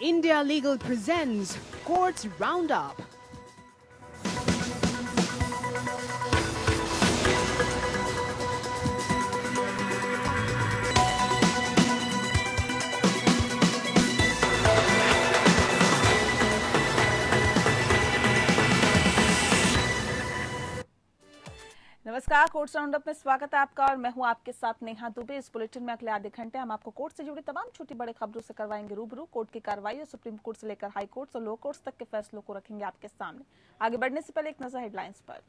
India Legal presents Courts Roundup. नमस्कार, courts roundup में स्वागत है आपका और मैं हूं आपके साथ नेहा दुबे। इस बुलेटिन में अगले आधे घंटे हम आपको कोर्ट से जुड़ी तमाम छोटी बड़ी खबरों से करवाएंगे रूबरू। कोर्ट की कार्रवाई और सुप्रीम कोर्ट से लेकर हाई कोर्ट और लो कोर्ट्स तक के फैसलों को रखेंगे आपके सामने। आगे बढ़ने से पहले एक नजर हेडलाइंस पर।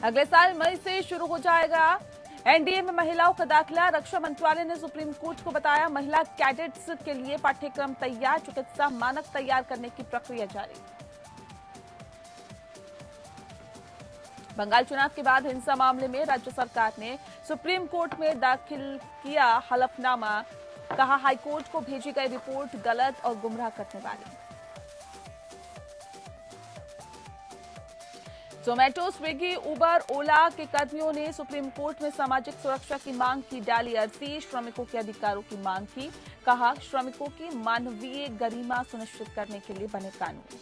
अगले साल मई से शुरू हो जाएगा एनडीए में महिलाओं का दाखिला। रक्षा मंत्रालय ने सुप्रीम कोर्ट को बताया महिला कैडेट्स के लिए पाठ्यक्रम तैयार, चिकित्सा मानक तैयार करने की प्रक्रिया जारी। बंगाल चुनाव के बाद हिंसा मामले में राज्य सरकार ने सुप्रीम कोर्ट में दाखिल किया हलफनामा। कहा हाईकोर्ट को भेजी गई रिपोर्ट गलत और गुमराह करने वाली। जोमेटो, स्विगी, उबर, ओला के कर्मियों ने सुप्रीम कोर्ट में सामाजिक सुरक्षा की मांग की डाली अर्जी। श्रमिकों के अधिकारों की मांग की। कहा श्रमिकों की मानवीय गरिमा सुनिश्चित करने के लिए बने कानून।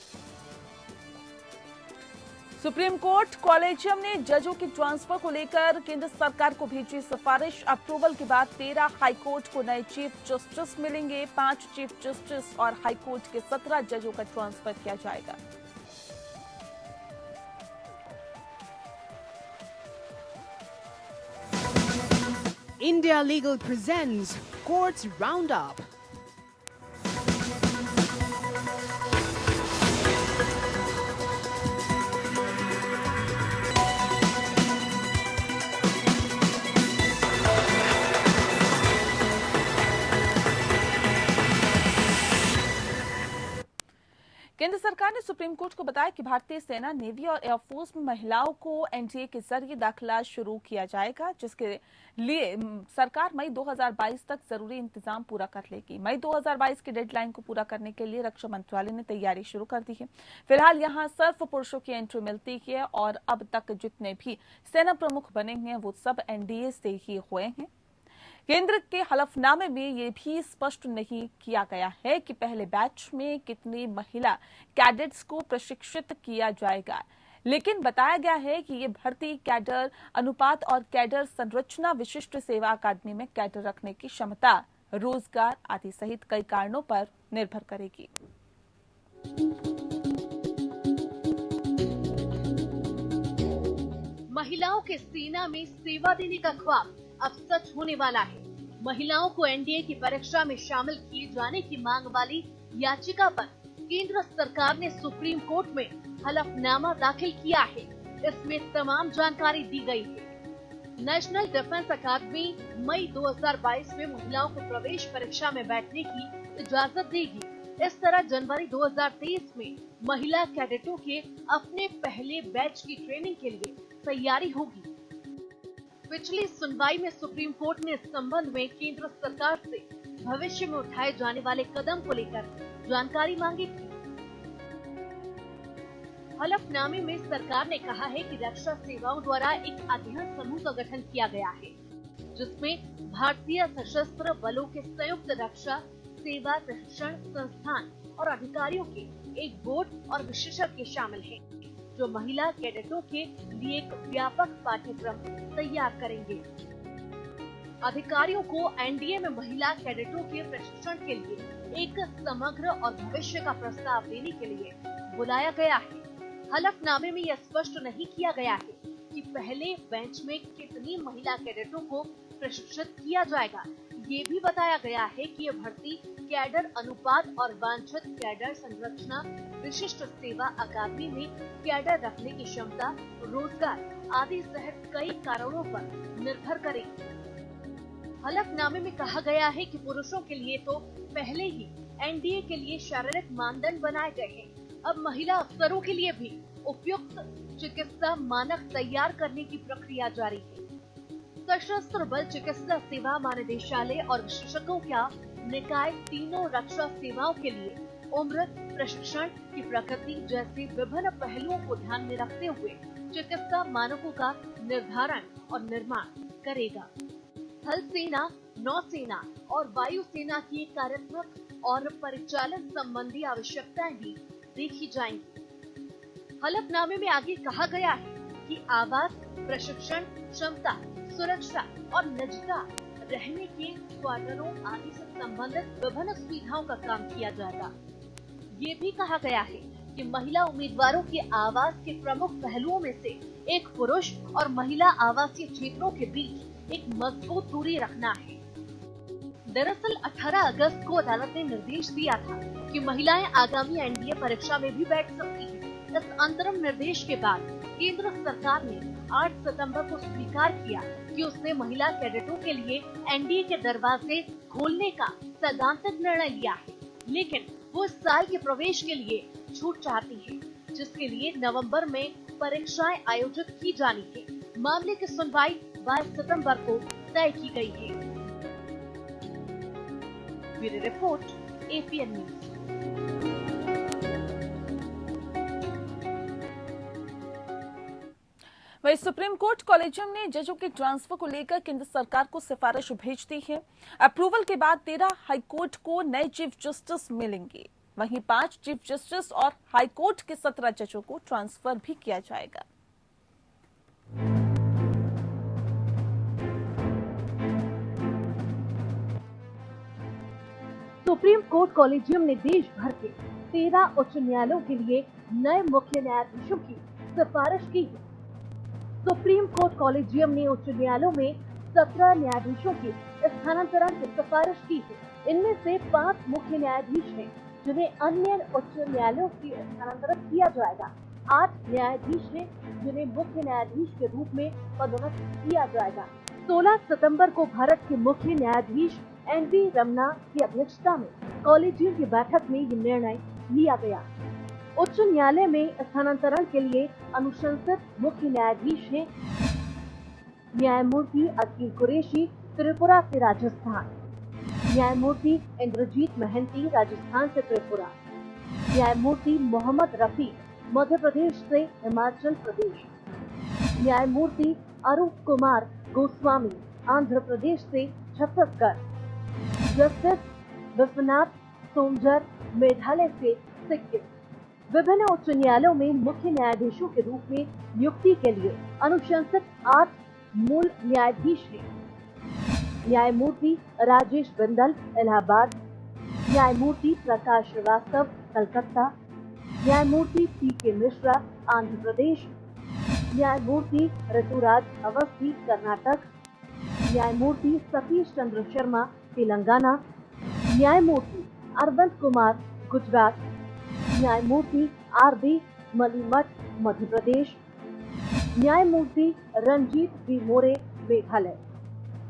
सुप्रीम कोर्ट कॉलेजियम ने जजों की ट्रांसफर को लेकर केंद्र सरकार को भेजी सिफारिश। अप्रूवल के बाद 13 हाईकोर्ट को नए चीफ जस्टिस मिलेंगे। 5 चीफ जस्टिस और हाईकोर्ट के 17 जजों का ट्रांसफर किया जाएगा। India Legal presents Courts Roundup. केंद्र सरकार ने सुप्रीम कोर्ट को बताया कि भारतीय सेना, नेवी और एयरफोर्स में महिलाओं को एनडीए के जरिए दाखिला शुरू किया जाएगा, जिसके लिए सरकार मई 2022 तक जरूरी इंतजाम पूरा कर लेगी। मई 2022 की डेडलाइन को पूरा करने के लिए रक्षा मंत्रालय ने तैयारी शुरू कर दी है। फिलहाल यहां सिर्फ पुरुषों की एंट्री मिलती है और अब तक जितने भी सेना प्रमुख बने हैं वो सब एनडीए से ही हुए हैं। केंद्र के हलफनामे में ये भी स्पष्ट नहीं किया गया है कि पहले बैच में कितनी महिला कैडेट्स को प्रशिक्षित किया जाएगा, लेकिन बताया गया है कि ये भर्ती कैडर अनुपात और कैडर संरचना, विशिष्ट सेवा अकादमी में कैडर रखने की क्षमता, रोजगार आदि सहित कई कारणों पर निर्भर करेगी। महिलाओं के सेना में सेवा देने का ख्वाब अब सच होने वाला है। महिलाओं को एनडीए की परीक्षा में शामिल किए जाने की मांग वाली याचिका पर केंद्र सरकार ने सुप्रीम कोर्ट में हलफनामा दाखिल किया है। इसमें तमाम जानकारी दी गई है। नेशनल डिफेंस अकादमी मई 2022 में महिलाओं को प्रवेश परीक्षा में बैठने की इजाजत देगी। इस तरह जनवरी 2023 में महिला कैडेटों के अपने पहले बैच की ट्रेनिंग के लिए तैयारी होगी। पिछली सुनवाई में सुप्रीम कोर्ट ने इस संबंध में केंद्र सरकार से भविष्य में उठाए जाने वाले कदम को लेकर जानकारी मांगी थी। हलफनामे में सरकार ने कहा है कि रक्षा सेवाओं द्वारा एक अध्ययन समूह का गठन किया गया है, जिसमें भारतीय सशस्त्र बलों के संयुक्त रक्षा सेवा प्रशिक्षण संस्थान और अधिकारियों के एक बोर्ड और विशेषज्ञ शामिल हैं, जो महिला कैडेटों के लिए एक व्यापक पाठ्यक्रम तैयार करेंगे। अधिकारियों को एनडीए में महिला कैडेटों के प्रशिक्षण के लिए एक समग्र और भविष्य का प्रस्ताव देने के लिए बुलाया गया है। हलफनामे में यह स्पष्ट नहीं किया गया है कि पहले बेंच में कितनी महिला कैडेटों को प्रशिक्षित किया जाएगा। ये भी बताया गया है कि यह भर्ती कैडर अनुपात और वांछित कैडर संरचना, विशिष्ट सेवा अकादमी में कैडर रखने की क्षमता, रोजगार आदि सहित कई कारणों पर निर्भर करेगी। हलफनामे में कहा गया है कि पुरुषों के लिए तो पहले ही एनडीए के लिए शारीरिक मानदंड बनाए गए हैं। अब महिला अफसरों के लिए भी उपयुक्त चिकित्सा मानक तैयार करने की प्रक्रिया जारी है। सशस्त्र बल चिकित्सा सेवा महानिदेशालय और विशेषज्ञों का निकाय तीनों रक्षा सेवाओं के लिए उम्र, प्रशिक्षण की प्रकृति जैसे विभिन्न पहलुओं को ध्यान में रखते हुए चिकित्सा मानकों का निर्धारण और निर्माण करेगा। थल सेना, नौसेना और वायुसेना की कार्यात्मक और परिचालन संबंधी आवश्यकताएं भी देखी जाएंगी। हलफनामे में आगे कहा गया है कि आवास, प्रशिक्षण, क्षमता, सुरक्षा और निजता, रहने के क्वार्टरों आदि से संबंधित विभिन्न सुविधाओं का काम किया जाएगा। ये भी कहा गया है कि महिला उम्मीदवारों के आवास के प्रमुख पहलुओं में से एक पुरुष और महिला आवासीय क्षेत्रों के बीच एक मजबूत दूरी रखना है। दरअसल 18 अगस्त को अदालत ने निर्देश दिया था कि महिलाएं आगामी एनडीए परीक्षा में भी बैठ सकती हैं। इस अंतरिम निर्देश के बाद केंद्र सरकार ने 8 सितंबर को स्वीकार किया कि उसने महिला कैडेटों के लिए एनडीए के दरवाजे खोलने का सैद्धांतिक निर्णय लिया है, लेकिन वो इस साल के प्रवेश के लिए छूट चाहती है, जिसके लिए नवंबर में परीक्षाएं आयोजित की जानी है। मामले की सुनवाई 22 सितंबर को तय की गई है। Bureau report, APN news. वहीं सुप्रीम कोर्ट कॉलेजियम ने जजों के ट्रांसफर को लेकर केंद्र सरकार को सिफारिश भेज दी है। अप्रूवल के बाद 13 हाईकोर्ट को नए चीफ जस्टिस मिलेंगे। वहीं 5 चीफ जस्टिस और हाईकोर्ट के 17 जजों को ट्रांसफर भी किया जाएगा। सुप्रीम कोर्ट कॉलेजियम ने देश भर के 13 उच्च न्यायालयों के लिए नए मुख्य न्यायाधीशों की सिफारिश की है। सुप्रीम कोर्ट कॉलेजियम ने उच्च न्यायालयों में 17 न्यायाधीशों की स्थानांतरण की सिफारिश की है। इनमें से 5 मुख्य न्यायाधीश हैं, जिन्हें अन्य उच्च न्यायालयों से स्थानांतरित किया जाएगा। 8 न्यायाधीश हैं, जिन्हें मुख्य न्यायाधीश के रूप में पदोन्नत किया जाएगा। 16 सितंबर को भारत के मुख्य न्यायाधीश एन.वी. रमन्ना की अध्यक्षता में कॉलेजियम की बैठक में ये निर्णय लिया गया। उच्च न्यायालय में स्थानांतरण के लिए अनुशंसित मुख्य न्यायाधीश हैं न्यायमूर्ति अकील कुरैशी, त्रिपुरा से राजस्थान, न्यायमूर्ति इंद्रजीत महंती, राजस्थान से त्रिपुरा, न्यायमूर्ति मोहम्मद रफी, मध्य प्रदेश से हिमाचल प्रदेश, न्यायमूर्ति अरूप कुमार गोस्वामी, आंध्र प्रदेश से छत्तीसगढ़, जस्टिस विश्वनाथ सोमजर, मेघालय से सिक्किम। विभिन्न उच्च न्यायालयों में मुख्य न्यायाधीशों के रूप में नियुक्ति के लिए अनुशंसित 8 मूल न्यायाधीश हैं। न्यायमूर्ति राजेश बिंदल, इलाहाबाद, न्यायमूर्ति प्रकाश श्रीवास्तव, कलकत्ता, न्यायमूर्ति पी.के. मिश्रा, आंध्र प्रदेश, न्यायमूर्ति ऋतुराज अवस्थी, कर्नाटक, न्यायमूर्ति सतीश चंद्र शर्मा, तेलंगाना, न्यायमूर्ति अरविंद कुमार, गुजरात, न्यायमूर्ति आर.बी. मलिमठ, मध्य प्रदेश, न्यायमूर्ति रंजीत बी. मोरे, मेघालय।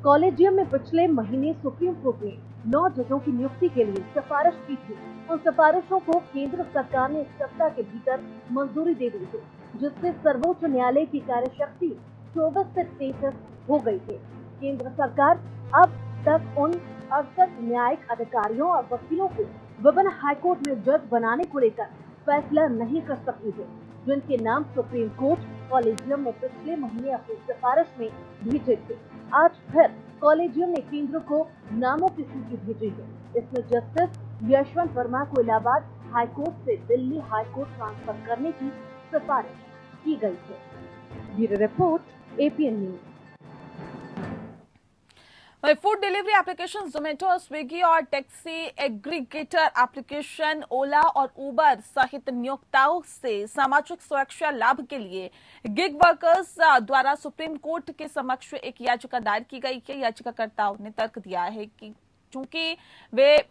कॉलेजियम में पिछले महीने सुप्रीम कोर्ट ने 9 जजों की नियुक्ति के लिए सिफारिश की थी। उन सिफारिशों को केंद्र सरकार ने 1 सप्ताह के भीतर मंजूरी दे दी थी, जिससे सर्वोच्च न्यायालय की कार्यशक्ति 24 से 33 हो गई थी। केंद्र सरकार अब तक उन 68 न्यायिक अधिकारियों और वकीलों को विभिन्न हाईकोर्ट में जज बनाने को लेकर फैसला नहीं कर सकती है, जिनके नाम सुप्रीम कोर्ट कॉलेजियम ने पिछले महीने अपनी सिफारिश में भेजे थे। आज फिर कॉलेजियम ने केंद्र को नामों की सूची भेजी है। इसमें जस्टिस यशवंत वर्मा को इलाहाबाद हाईकोर्ट से दिल्ली हाईकोर्ट ट्रांसफर करने की सिफारिश की गई है। Bureau report, APN news. Food delivery application Zomato और स्विगी और टैक्सी एग्रीगेटर एप्लीकेशन ओला और उबर सहित नियोक्ताओं से सामाजिक सुरक्षा लाभ के लिए गिग वर्कर्स द्वारा सुप्रीम कोर्ट के समक्ष एक याचिका दायर की गई है। याचिकाकर्ताओं ने तर्क दिया है कि चूंकि वे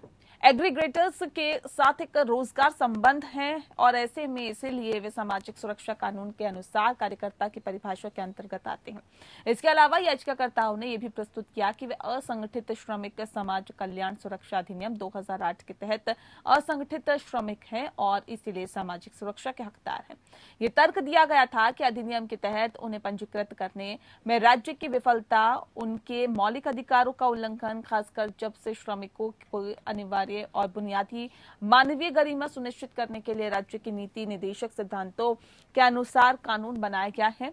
एग्रीगेटर्स के साथ एक रोजगार संबंध है और ऐसे में इसीलिए वे सामाजिक सुरक्षा कानून के अनुसार कार्यकर्ता की परिभाषा के अंतर्गत आते हैं। इसके अलावा याचिकाकर्ताओं ने यह भी प्रस्तुत किया कि वे असंगठित श्रमिक समाज कल्याण सुरक्षा अधिनियम 2008 के तहत असंगठित श्रमिक हैं और इसीलिए सामाजिक सुरक्षा के हकदार हैं। ये तर्क दिया गया था कि अधिनियम के तहत उन्हें पंजीकृत करने में राज्य की विफलता, उनके मौलिक अधिकारों का उल्लंघन, खासकर जब से श्रमिकों को अनिवार्य और बुनियादी मानवीय गरिमा सुनिश्चित करने के लिए राज्य की नीति निदेशक सिद्धांतों के अनुसार कानून बनाया गया है।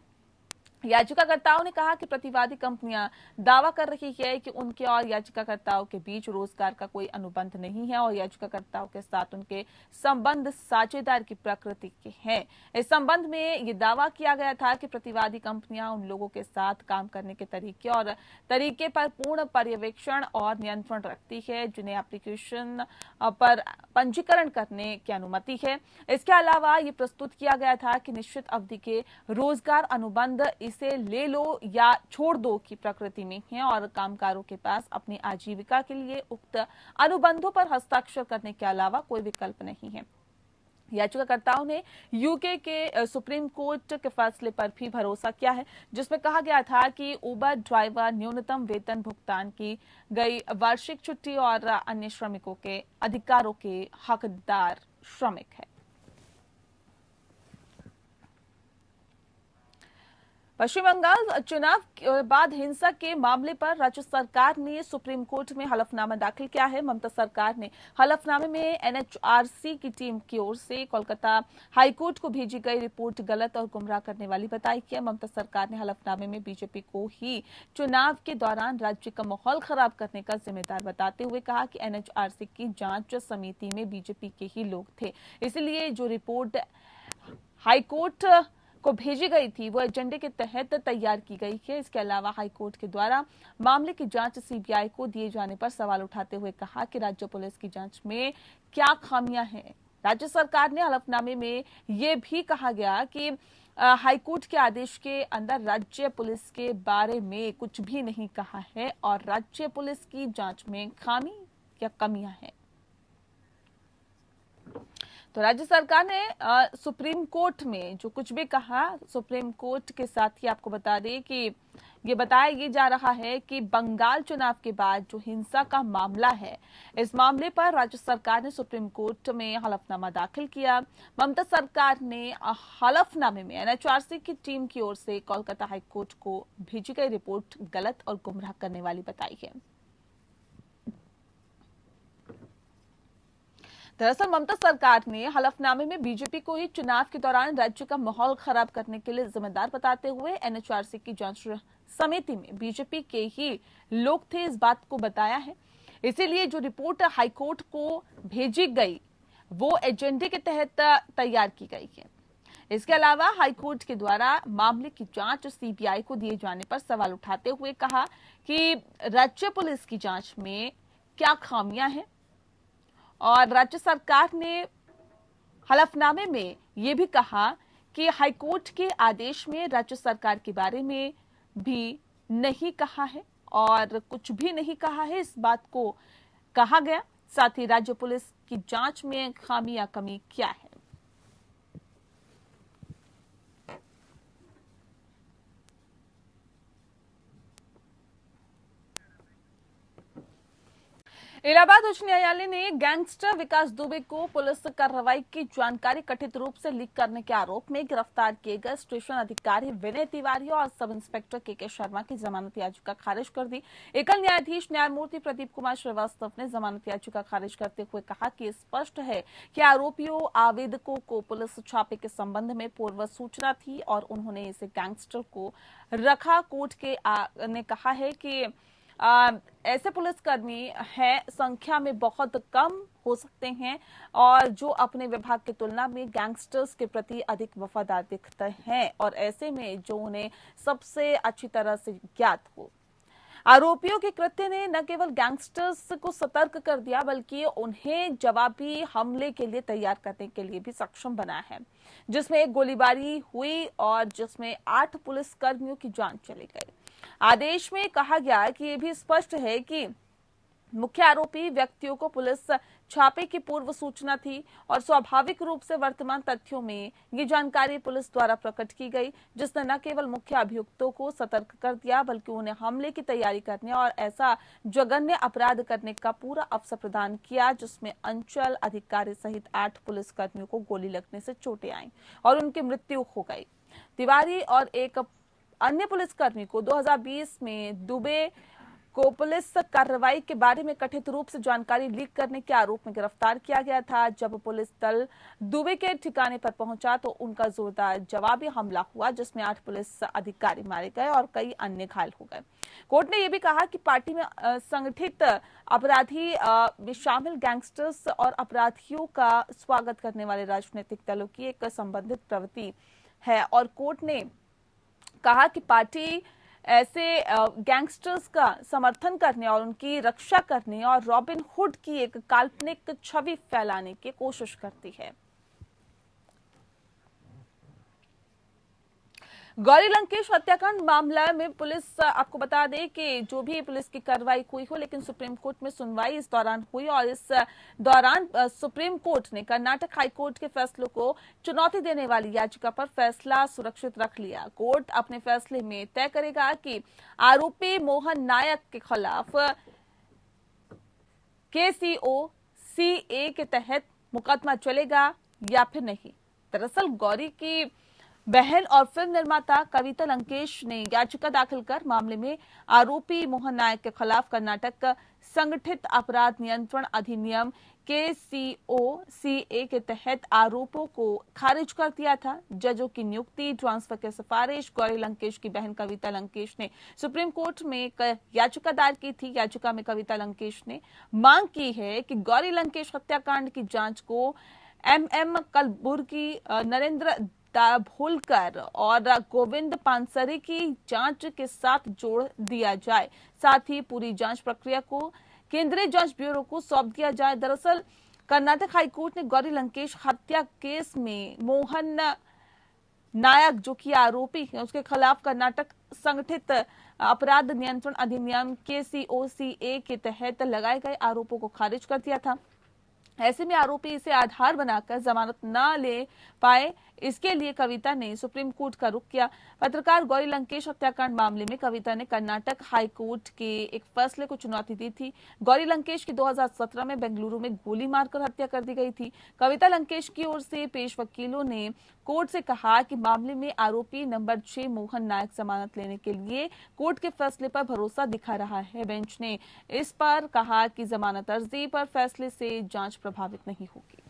याचिकाकर्ताओं ने कहा कि प्रतिवादी कंपनियां दावा कर रही है कि उनके और याचिकाकर्ताओं के बीच रोजगार का कोई अनुबंध नहीं है और याचिकाकर्ताओं के साथ उनके संबंध साझेदार की प्रकृति के हैं। इस संबंध में ये दावा किया गया था कि प्रतिवादी कंपनियां उन लोगों के साथ काम करने के तरीके पर पूर्ण पर्यवेक्षण और नियंत्रण रखती है जिन्हें एप्लीकेशन पर पंजीकरण करने की अनुमति है। इसके अलावा ये प्रस्तुत किया गया था कि निश्चित अवधि के रोजगार अनुबंध इसे ले लो या छोड़ दो की प्रकृति में है और कामगारों के पास अपनी आजीविका के लिए उक्त अनुबंधों पर हस्ताक्षर करने के अलावा कोई विकल्प नहीं है। याचिकाकर्ताओं ने यूके के सुप्रीम कोर्ट के फैसले पर भी भरोसा किया है जिसमें कहा गया था कि उबर ड्राइवर न्यूनतम वेतन भुगतान की गई वार्षिक छुट्टी और अन्य श्रमिकों के अधिकारों के हकदार श्रमिक है। पश्चिम बंगाल चुनाव के बाद हिंसा के मामले पर राज्य सरकार ने सुप्रीम कोर्ट में हलफनामा दाखिल किया है। ममता सरकार ने हलफनामे में एनएचआरसी की टीम की ओर से कोलकाता हाईकोर्ट को भेजी गई रिपोर्ट गलत और गुमराह करने वाली बताई है। ममता सरकार ने हलफनामे में बीजेपी को ही चुनाव के दौरान राज्य का माहौल खराब करने का जिम्मेदार बताते हुए कहा कि एनएचआरसी की जांच समिति में बीजेपी के ही लोग थे, इसलिए जो रिपोर्ट हाईकोर्ट को भेजी गई थी वो एजेंडे के तहत तैयार की गई है। इसके अलावा हाईकोर्ट के द्वारा मामले की जांच सीबीआई को दिए जाने पर सवाल उठाते हुए कहा कि राज्य पुलिस की जांच में क्या खामियां हैं। राज्य सरकार ने हलफनामे में ये भी कहा गया कि हाईकोर्ट के आदेश के अंदर राज्य पुलिस के बारे में कुछ भी नहीं कहा है और राज्य पुलिस की जांच में खामी या कमियां हैं। तो राज्य सरकार ने सुप्रीम कोर्ट में जो कुछ भी कहा, सुप्रीम कोर्ट के साथ ही आपको बता दें कि ये बताया जा रहा है कि बंगाल चुनाव के बाद जो हिंसा का मामला है, इस मामले पर राज्य सरकार ने सुप्रीम कोर्ट में हलफनामा दाखिल किया। ममता सरकार ने हलफनामे में एनएचआरसी की टीम की ओर से कोलकाता हाईकोर्ट को भेजी गई रिपोर्ट गलत और गुमराह करने वाली बताई है। दरअसल ममता सरकार ने हलफनामे में बीजेपी को ही चुनाव के दौरान राज्य का माहौल खराब करने के लिए जिम्मेदार बताते हुए एनएचआरसी की जांच समिति में बीजेपी के ही लोग थे इस बात को बताया है। इसीलिए जो रिपोर्ट हाईकोर्ट को भेजी गई वो एजेंडे के तहत तैयार की गई है। इसके अलावा हाईकोर्ट के द्वारा मामले की जांच सीबीआई को दिए जाने पर सवाल उठाते हुए कहा कि राज्य पुलिस की जांच में क्या खामियां हैं और राज्य सरकार ने हलफनामे में ये भी कहा कि हाईकोर्ट के आदेश में राज्य सरकार के बारे में भी नहीं कहा है और कुछ भी नहीं कहा है, इस बात को कहा गया। साथ ही राज्य पुलिस की जांच में खामी या कमी क्या है। इलाहाबाद उच्च न्यायालय ने गैंगस्टर विकास दुबे को पुलिस कार्रवाई की जानकारी कथित रूप से लीक करने के आरोप में गिरफ्तार किए गए स्टेशन अधिकारी विनय तिवारी और सब इंस्पेक्टर के शर्मा की जमानत याचिका खारिज कर दी। एकल न्यायाधीश न्यायमूर्ति प्रदीप कुमार श्रीवास्तव ने जमानत याचिका खारिज करते हुए कहा कि स्पष्ट है कि आरोपियों आवेदकों को पुलिस छापे के संबंध में पूर्व सूचना थी और उन्होंने इसे गैंगस्टर को रखा। कोर्ट ने कहा है कि ऐसे पुलिसकर्मी हैं संख्या में बहुत कम हो सकते हैं और जो अपने विभाग की तुलना में गैंगस्टर्स के प्रति अधिक वफादार दिखते हैं और ऐसे में जो उन्हें सबसे अच्छी तरह से ज्ञात हो। आरोपियों के कृत्य ने न केवल गैंगस्टर्स को सतर्क कर दिया बल्कि उन्हें जवाबी हमले के लिए तैयार करने के लिए भी सक्षम बना है, जिसमें एक गोलीबारी हुई और जिसमें 8 पुलिसकर्मियों की जान चली गई। आदेश में कहा गया कि यह भी स्पष्ट है कि मुख्य आरोपी व्यक्तियों को पुलिस छापे की पूर्व सूचना थी और स्वाभाविक रूप से वर्तमान तथ्यों में ये जानकारी पुलिस द्वारा प्रकट की गई, जिसने न केवल मुख्य अभियुक्तों को सतर्क कर दिया बल्कि उन्हें हमले की तैयारी करने और ऐसा जघन्य अपराध करने का पूरा अवसर प्रदान किया जिसमें अंचल अधिकारी सहित 8 पुलिसकर्मियों को गोली लगने से चोटें आईं और उनकी मृत्यु हो गई। तिवारी और एक अन्य पुलिसकर्मी को 2020 में दुबे को पुलिस कार्रवाई के बारे में कथित रूप से जानकारी लीक करने के आरोप में गिरफ्तार किया गया था। जब पुलिस दल दुबे के ठिकाने पर पहुंचा तो उनका जोरदार जवाबी हमला हुआ, जिसमें 8 पुलिस अधिकारी मारे गए और कई अन्य घायल हो गए। कोर्ट ने यह भी कहा कि पार्टी में संगठित अपराधी में शामिल गैंगस्टर्स और अपराधियों का स्वागत करने वाले राजनीतिक दलों की एक संबंधित प्रवृत्ति है और कोर्ट ने कहा कि पार्टी ऐसे गैंगस्टर्स का समर्थन करने और उनकी रक्षा करने और रॉबिन हुड की एक काल्पनिक छवि फैलाने की कोशिश करती है। गौरी लंकेश हत्याकांड मामला में पुलिस, आपको बता दें कि जो भी पुलिस की कार्रवाई हुई हो, लेकिन सुप्रीम कोर्ट में सुनवाई इस दौरान हुई और इस दौरान सुप्रीम कोर्ट ने कर्नाटक हाई कोर्ट के फैसलों को चुनौती देने वाली याचिका पर फैसला सुरक्षित रख लिया। कोर्ट अपने फैसले में तय करेगा कि आरोपी मोहन नायक के खिलाफ KCOCA के तहत मुकदमा चलेगा या फिर नहीं। दरअसल गौरी की बहन और फिल्म निर्माता कविता लंकेश ने याचिका दाखिल कर मामले में आरोपी मोहन नायक के खिलाफ कर्नाटक संगठित अपराध नियंत्रण अधिनियम KCOCA के तहत आरोपों को खारिज कर दिया था। जजों की नियुक्ति, ट्रांसफर की सिफारिश गौरी लंकेश की बहन कविता लंकेश ने सुप्रीम कोर्ट में एक याचिका दायर की थी। याचिका में कविता लंकेश ने मांग की है कि गौरी लंकेश हत्याकांड की जांच को MM कलबुर्गी, नरेंद्र दाभोलकर और गोविंद पानसरे की जांच के साथ जोड़ दिया जाए। साथ ही पूरी जांच प्रक्रिया को केंद्रीय जांच ब्यूरो को सौंप दिया जाए। दरअसल कर्नाटक हाईकोर्ट ने गौरी लंकेश हत्या केस में मोहन नायक, जो कि आरोपी है, उसके खिलाफ कर्नाटक संगठित अपराध नियंत्रण अधिनियम KCOCA के तहत लगाए गए आरोपों को खारिज कर दिया था। ऐसे में आरोपी इसे आधार बनाकर जमानत न ले पाए, इसके लिए कविता ने सुप्रीम कोर्ट का रुख किया। पत्रकार गौरी लंकेश हत्याकांड मामले में कविता ने कर्नाटक हाई कोर्ट के एक फैसले को चुनौती दी थी। गौरी लंकेश की 2017 में बेंगलुरु में गोली मारकर हत्या कर दी गई थी। कविता लंकेश की ओर से पेश वकीलों ने कोर्ट से कहा कि मामले में आरोपी नंबर 6 मोहन नायक जमानत लेने के लिए कोर्ट के फैसले पर भरोसा दिखा रहा है। बेंच ने इस पर कहा कि जमानत अर्जी पर फैसले से जांच प्रभावित नहीं होगी।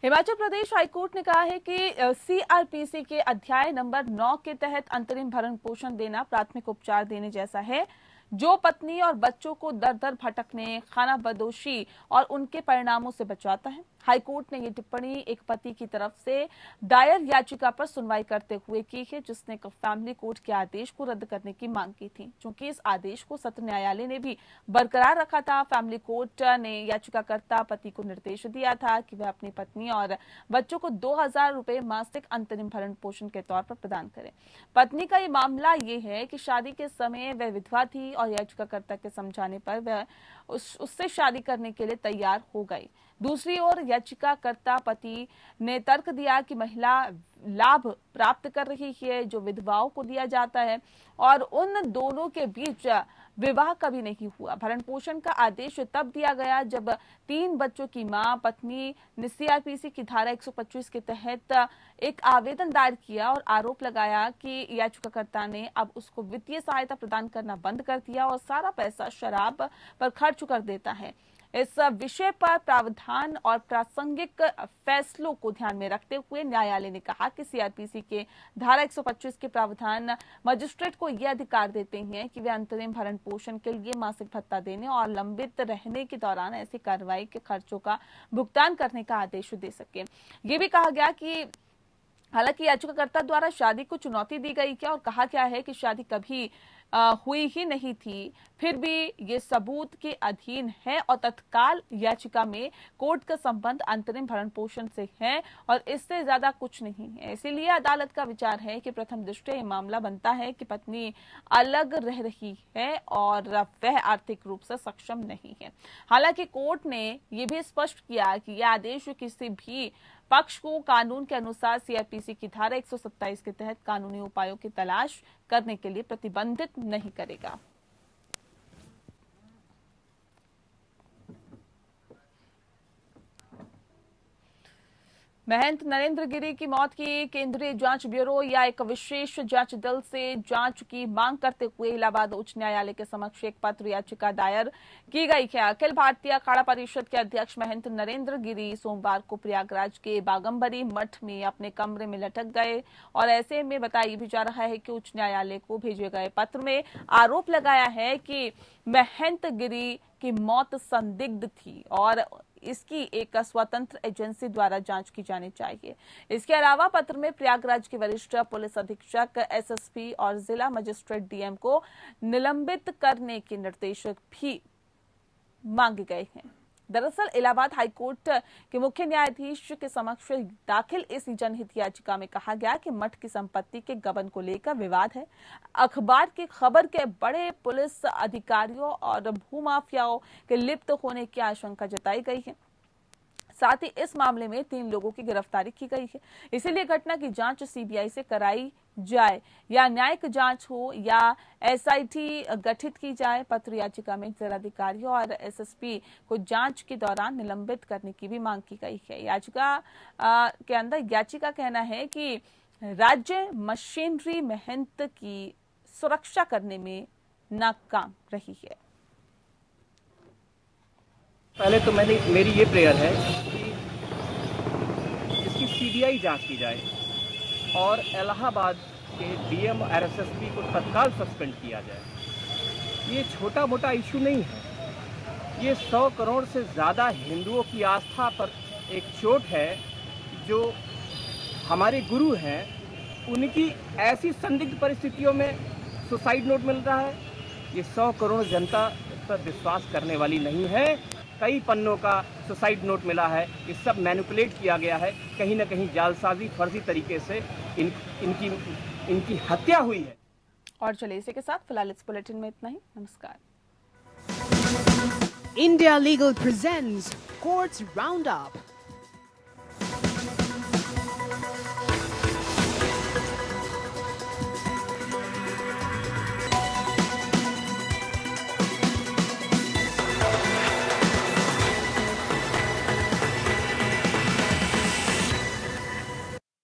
हिमाचल प्रदेश हाईकोर्ट ने कहा है कि CRPC के अध्याय नंबर 9 के तहत अंतरिम भरण पोषण देना प्राथमिक उपचार देने जैसा है, जो पत्नी और बच्चों को दर दर भटकने, खानाबदोशी और उनके परिणामों से बचाता है। हाईकोर्ट ने ये टिप्पणी एक पति की तरफ से दायर याचिका पर सुनवाई करते हुए की है, जिसने फैमिली कोर्ट के आदेश को रद्द करने की मांग की थी। चूंकि इस आदेश को सत्र न्यायालय ने भी बरकरार रखा था, फैमिली कोर्ट ने याचिकाकर्ता पति को निर्देश दिया था कि वह अपनी पत्नी और बच्चों को 2000 रुपए मासिक अंतरिम भरण पोषण के तौर पर प्रदान करें। पत्नी का ये मामला ये है कि शादी के समय वह विधवा थी और याचिकाकर्ता के समझाने पर वह उससे शादी करने के लिए तैयार हो गई। दूसरी ओर याचिकाकर्ता पति ने तर्क दिया कि महिला लाभ प्राप्त कर रही है जो विधवाओं को दिया जाता है और उन दोनों के बीच विवाह कभी नहीं हुआ। भरण पोषण का आदेश तब दिया गया जब 3 बच्चों की मां पत्नी ने CRPC की धारा 125 के तहत एक आवेदन दायर किया और आरोप लगाया कि याचिकाकर्ता ने अब उसको वित्तीय सहायता प्रदान करना बंद कर दिया और सारा पैसा शराब पर खर्च कर देता है। इस विषय पर प्रावधान और प्रासंगिक फैसलों को ध्यान में रखते हुए न्यायालय ने कहा कि CRPC के धारा 125 के प्रावधान मजिस्ट्रेट को यह अधिकार देते हैं कि वे अंतरिम भरण पोषण के लिए मासिक भत्ता देने और लंबित रहने के दौरान ऐसी कार्रवाई के खर्चों का भुगतान करने का आदेश दे सके। ये भी कहा गया कि हालांकि याचिकाकर्ता द्वारा शादी को चुनौती दी गई क्या और कहा गया है कि शादी कभी हुई ही नहीं थी, फिर भी ये सबूत के अधीन है और तत्काल याचिका में कोर्ट का संबंध अंतरिम भरण पोषण से है और इससे ज्यादा कुछ नहीं है। इसीलिए अदालत का विचार है कि प्रथम दृष्टया ये मामला बनता है कि पत्नी अलग रह रही है और वह आर्थिक रूप से सक्षम नहीं है। हालांकि कोर्ट ने यह भी स्पष्ट किया कि यह आदेश किसी भी पक्ष को कानून के अनुसार CRPC की धारा 127 के तहत कानूनी उपायों की तलाश करने के लिए प्रतिबंधित नहीं करेगा। महंत नरेंद्र गिरी की मौत की केंद्रीय जांच ब्यूरो या एक विशेष जांच दल से जांच की मांग करते हुए इलाहाबाद उच्च न्यायालय के समक्ष एक पत्र याचिका दायर की गई है। अखिल भारतीय अखाड़ा परिषद के अध्यक्ष महंत नरेंद्र गिरी सोमवार को प्रयागराज के बागंबरी मठ में अपने कमरे में लटक गए और ऐसे में बताया भी जा रहा है कि उच्च न्यायालय को भेजे गए पत्र में आरोप लगाया है कि महंत गिरी की मौत संदिग्ध थी और इसकी एक स्वतंत्र एजेंसी द्वारा जांच की जानी चाहिए। इसके अलावा पत्र में प्रयागराज के वरिष्ठ पुलिस अधीक्षक एसएसपी और जिला मजिस्ट्रेट डीएम को निलंबित करने के निर्देश भी मांगे गए हैं। दरअसल इलाहाबाद हाईकोर्ट के मुख्य न्यायाधीश के समक्ष दाखिल इस जनहित याचिका में कहा गया कि मठ की संपत्ति के गबन को लेकर विवाद है। अखबार की खबर के बड़े पुलिस अधिकारियों और भूमाफियाओं के लिप्त होने की आशंका जताई गई है। साथ ही इस मामले में 3 लोगों की गिरफ्तारी की गई है। इसीलिए घटना की जांच सीबीआई से कराई जाए या न्यायिक जांच हो या एसआईटी गठित की जाए। पत्र याचिका में जिलाधिकारियों और एसएसपी को जांच के दौरान निलंबित करने की भी मांग की गई है। याचिका के अंदर याचिका कहना है कि राज्य मशीनरी महंत की सुरक्षा करने में नाकाम रही है। पहले तो मेरी ये प्रेयर है कि इसकी सीबीआई जांच की जाए और इलाहाबाद के डीएम और एसएसपी को तत्काल सस्पेंड किया जाए। ये छोटा मोटा इशू नहीं है, ये 100 करोड़ से ज़्यादा हिंदुओं की आस्था पर एक चोट है। जो हमारे गुरु हैं उनकी ऐसी संदिग्ध परिस्थितियों में सुसाइड नोट मिल रहा है। ये 100 करोड़ जनता इस पर विश्वास करने वाली नहीं है। कई पन्नों का सुसाइड नोट मिला है, ये सब मैनिपुलेट किया गया है। कहीं ना कहीं जालसाजी फर्जी तरीके से इनकी हत्या हुई है। और चलिए इसी के साथ फिलहाल इस बुलेटिन में इतना ही। नमस्कार। India Legal presents Courts Roundup.